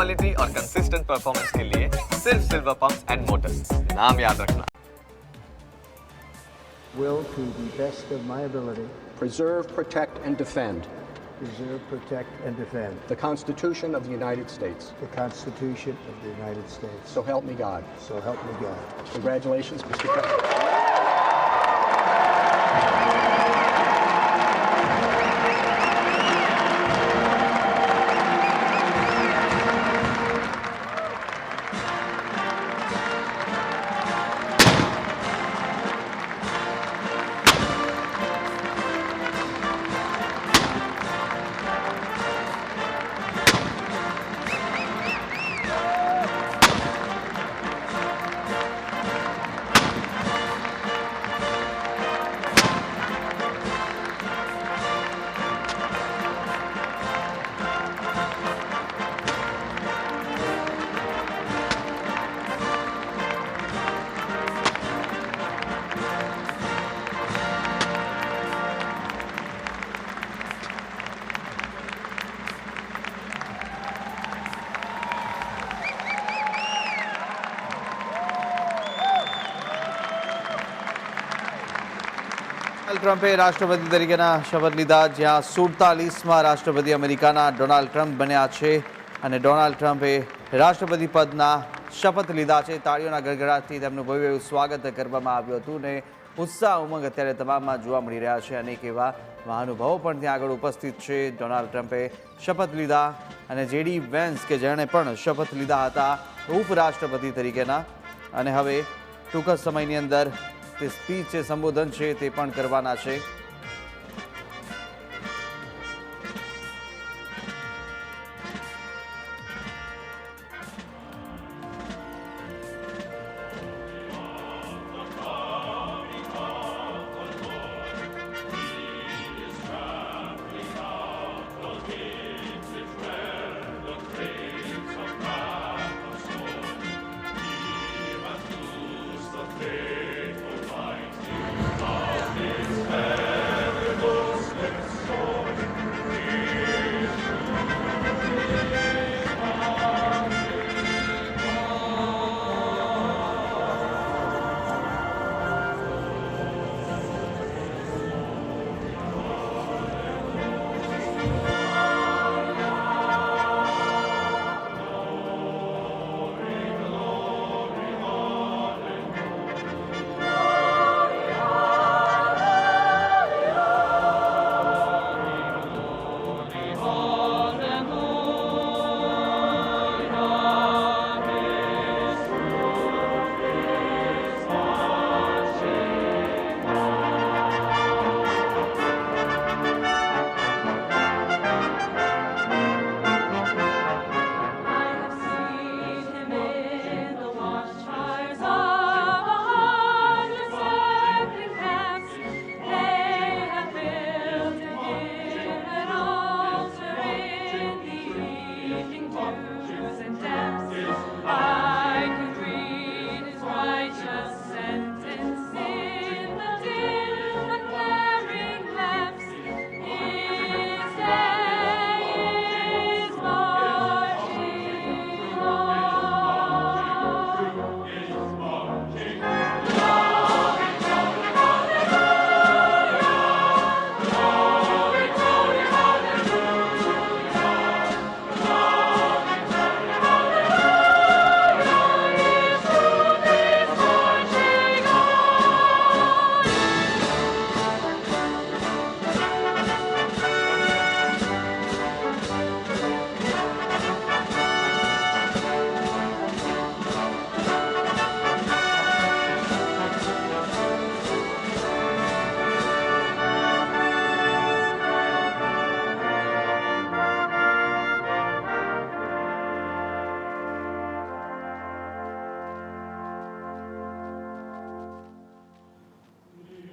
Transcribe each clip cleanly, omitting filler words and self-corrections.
Quality और consistent performance के लिए सिर्फ सिल्वर पंप्स एंड मोटर्स, नाम याद रखना। Will to the best of my ability preserve, protect, and defend preserve, protect, and defend the Constitution of the United States. the Constitution of the United States. So help me God. So help me God. Congratulations, Mr. President. ટ્રમ્પે રાષ્ટ્રપતિ તરીકેના શપથ લીધા, જ્યાં 47માં રાષ્ટ્રપતિ અમેરિકાના Donald Trump બન્યા છે અને ડોનાલ્ડ ટ્રમ્પે રાષ્ટ્રપતિ પદના શપથ લીધા છે. તાળીઓના ગડગડાટથી તેમનું ભવ્ય સ્વાગત કરવામાં આવ્યું હતું અને ઉત્સાહ ઉમંગ અત્યારે તમામમાં જોવા મળી રહ્યા છે. અનેક એવા મહાનુભાવો પણ ત્યાં આગળ ઉપસ્થિત છે. ડોનાલ્ડ ટ્રમ્પે શપથ લીધા અને જેડી વેન્સ કે જેણે પણ શપથ લીધા હતા ઉપરાષ્ટ્રપતિ તરીકેના, અને હવે ટૂંક જ સમયની અંદર તે સ્પીચ છે, સંબોધન છે, તે પણ કરવાના છે.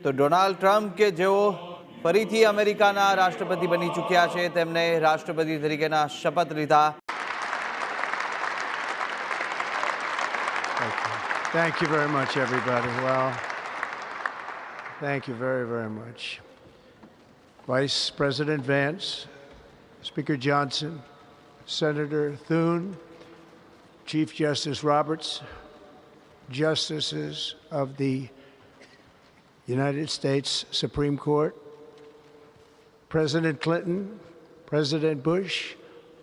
તો ડોનાલ્ડ ટ્રમ્પ કે જેઓ ફરીથી અમેરિકાના રાષ્ટ્રપતિ બની ચૂક્યા છે, તેમને રાષ્ટ્રપતિ તરીકેના શપથ લીધા. Thank you very much, everybody. Well, thank you very, very much. Vice President Vance, Speaker Johnson, Senator Thune, Chief Justice Roberts, Justices of the United States Supreme Court, President Clinton, President Bush,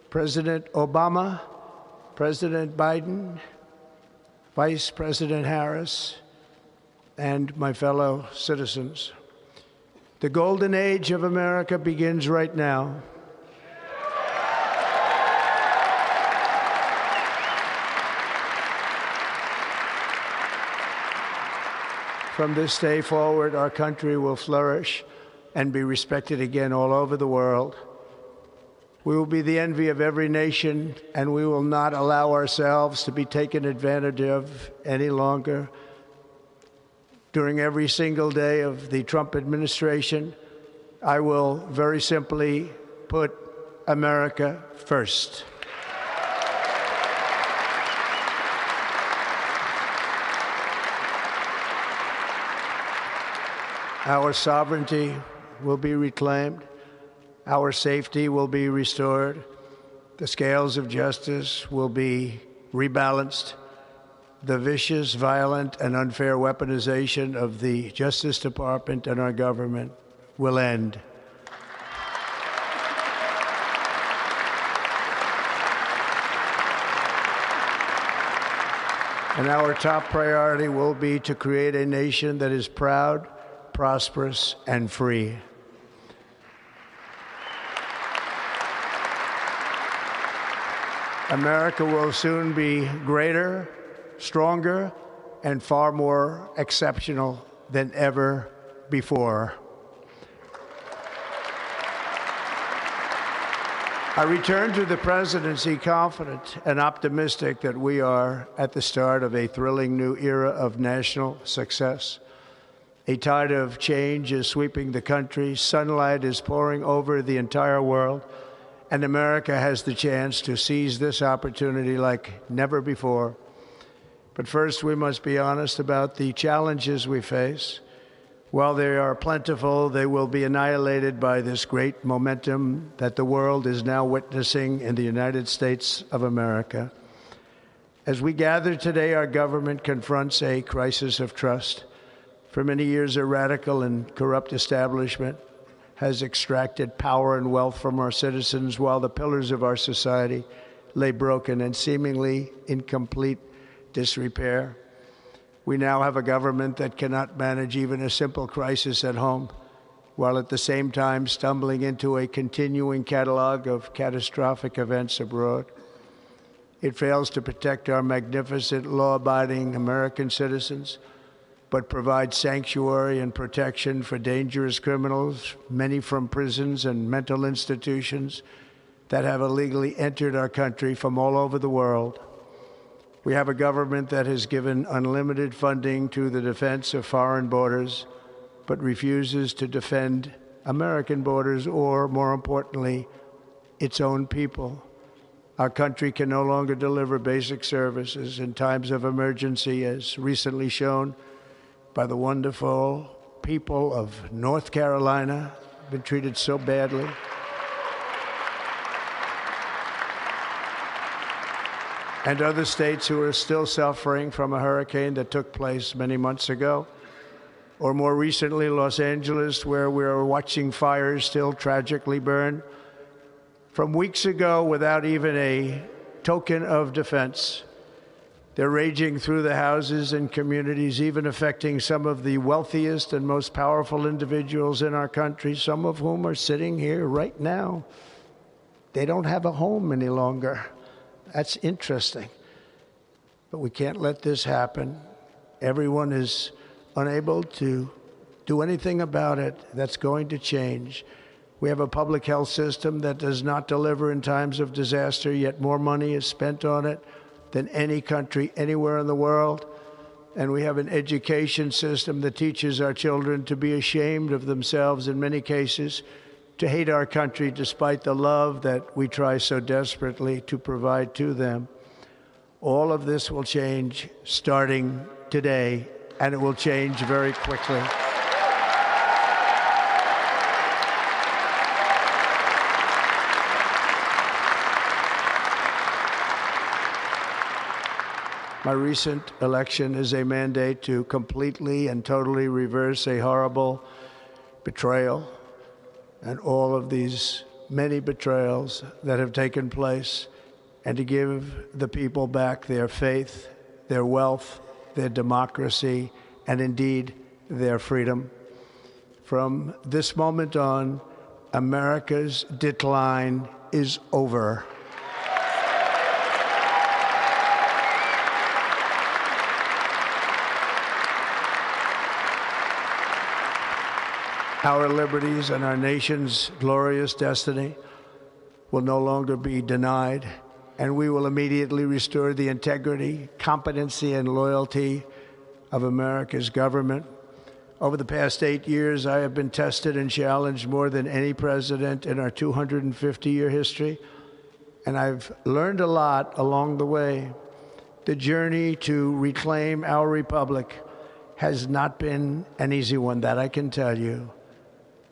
President Obama, President Biden, Vice President Harris, and my fellow citizens. The golden age of America begins right now. From this day forward, our country will flourish and be respected again all over the world. We will be the envy of every nation, and we will not allow ourselves to be taken advantage of any longer. During every single day of the Trump administration, I will very simply put America first. Our sovereignty will be reclaimed. Our safety will be restored. The scales of justice will be rebalanced. The vicious, violent, and unfair weaponization of the Justice Department and our government will end. And our top priority will be to create a nation that is proud, prosperous, and free. America will soon be greater, stronger, and far more exceptional than ever before. I return to the presidency confident and optimistic that we are at the start of a thrilling new era of national success. A tide of change is sweeping the country. Sunlight is pouring over the entire world, and America has the chance to seize this opportunity like never before. But first, we must be honest about the challenges we face. While they are plentiful, they will be annihilated by this great momentum that the world is now witnessing in the United States of America. As we gather today, our government confronts a crisis of trust. For many years, a radical and corrupt establishment has extracted power and wealth from our citizens while the pillars of our society lay broken and seemingly in complete disrepair. We now have a government that cannot manage even a simple crisis at home, while at the same time stumbling into a continuing catalog of catastrophic events abroad. It fails to protect our magnificent, law-abiding American citizens, but provides sanctuary and protection for dangerous criminals, many from prisons and mental institutions that have illegally entered our country from all over the world. We have a government that has given unlimited funding to the defense of foreign borders, but refuses to defend American borders or, more importantly, its own people. Our country can no longer deliver basic services in times of emergency, as recently shown by the wonderful people of North Carolina, been treated so badly. And other states who are still suffering from a hurricane that took place many months ago. Or more recently, Los Angeles, where we are watching fires still tragically burn from weeks ago without even a token of defense. They're raging through the houses and communities, even affecting some of the wealthiest and most powerful individuals in our country, some of whom are sitting here right now. They don't have a home any longer. That's interesting. But we can't let this happen. Everyone is unable to do anything about it. That's going to change. We have a public health system that does not deliver in times of disaster, yet more money is spent on it than any country anywhere in the world. And we have an education system that teaches our children to be ashamed of themselves in many cases, to hate our country despite the love that we try so desperately to provide to them. All of this will change starting today, and it will change very quickly. My recent election is a mandate to completely and totally reverse a horrible betrayal and all of these many betrayals that have taken place, and to give the people back their faith, their wealth, their democracy, and indeed their freedom. From this moment on, America's decline is over. Our liberties and our nation's glorious destiny will no longer be denied, and we will immediately restore the integrity, competency, and loyalty of America's government. Over the past 8 years, I have been tested and challenged more than any president in our 250-year history, and I've learned a lot along the way. The journey to reclaim our republic has not been an easy one, that I can tell you.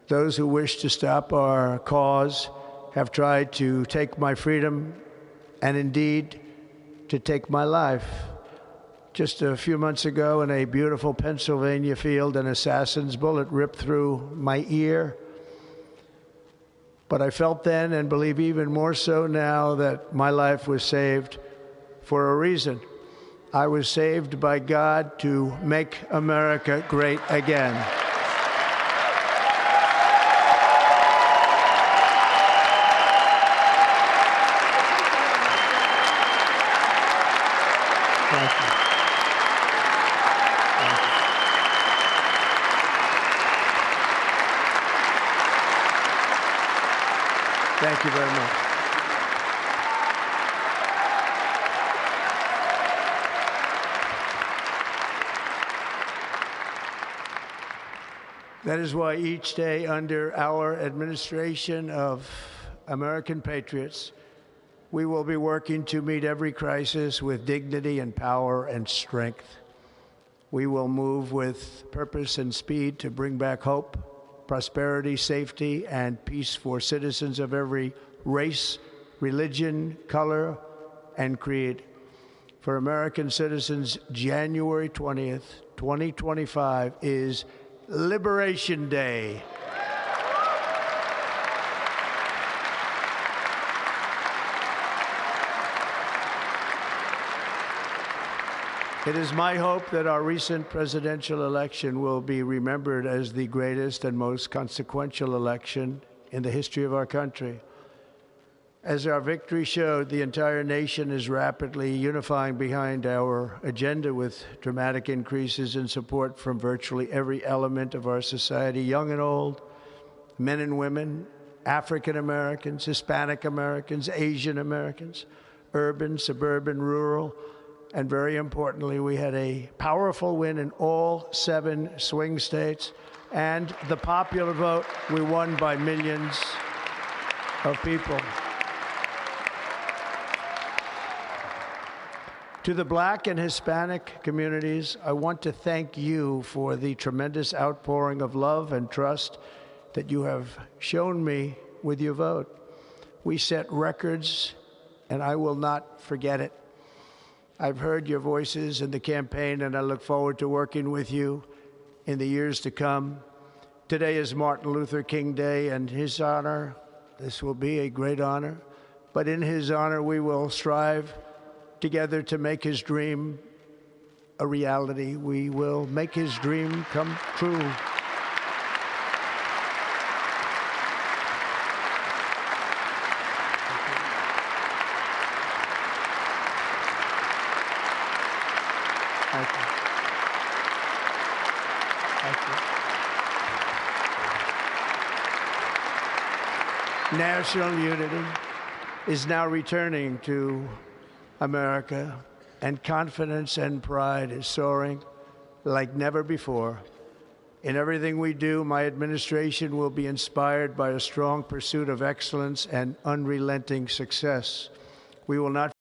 Those who wish to stop our cause have tried to take my freedom and indeed to take my life. Just a few months ago in a beautiful Pennsylvania field, an assassin's bullet ripped through my ear. But I felt then, and believe even more so now, that my life was saved for a reason. I was saved by God to make America great again. Thank you. Thank you very much. That is why each day under our administration of American patriots, we will be working to meet every crisis with dignity and power and strength. We will move with purpose and speed to bring back hope, prosperity, safety, and peace for citizens of every race, religion, color, and creed. For American citizens, January 20th, 2025 is Liberation Day. It is my hope that our recent presidential election will be remembered as the greatest and most consequential election in the history of our country. As our victory showed, the entire nation is rapidly unifying behind our agenda with dramatic increases in support from virtually every element of our society, young and old, men and women, African Americans, Hispanic Americans, Asian Americans, urban, suburban, rural. And very importantly, we had a powerful win in all 7 swing states. And the popular vote, we won by millions of people. To the Black and Hispanic communities, I want to thank you for the tremendous outpouring of love and trust that you have shown me with your vote. We set records, and I will not forget it. I've heard your voices in the campaign, and I look forward to working with you in the years to come. Today is Martin Luther King Day, and his honor, this will be a great honor, but in his honor, we will strive together to make his dream a reality. We will make his dream come true. Thank you. Thank you. National unity is now returning to America, and confidence and pride is soaring like never before. In everything we do, my administration will be inspired by a strong pursuit of excellence and unrelenting success. We will not